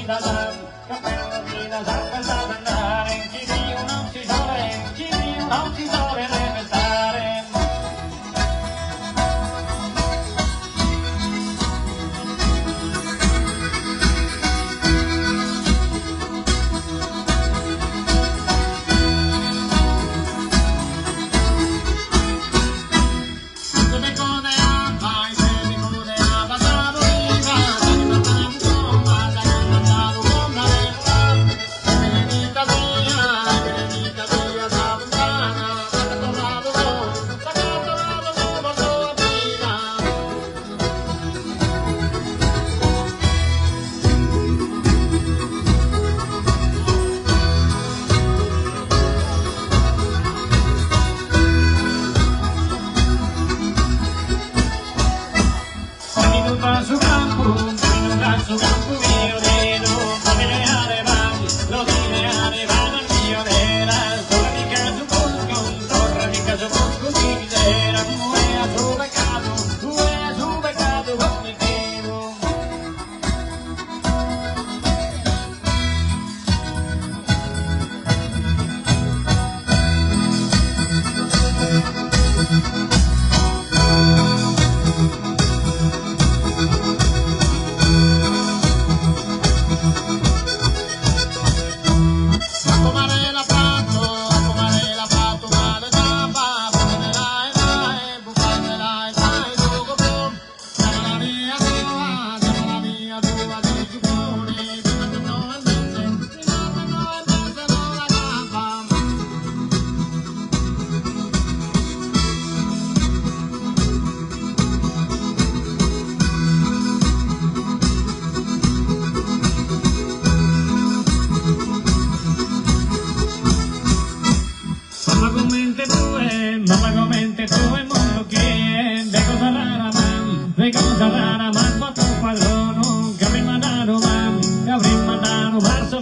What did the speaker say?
vita sempre sta ad andare, in chi Dio non si vuole, in chi Dio non si vuole deve stare. Su campo mio nero, come le arevani, lo dire arevano al mio nera, sola mica su busco, torra mica su busco di misera, muea su peccato cognitivo. Mamma commente tu il mondo che de cosa rara man, ma tu padrono, che avrei mandato man, verso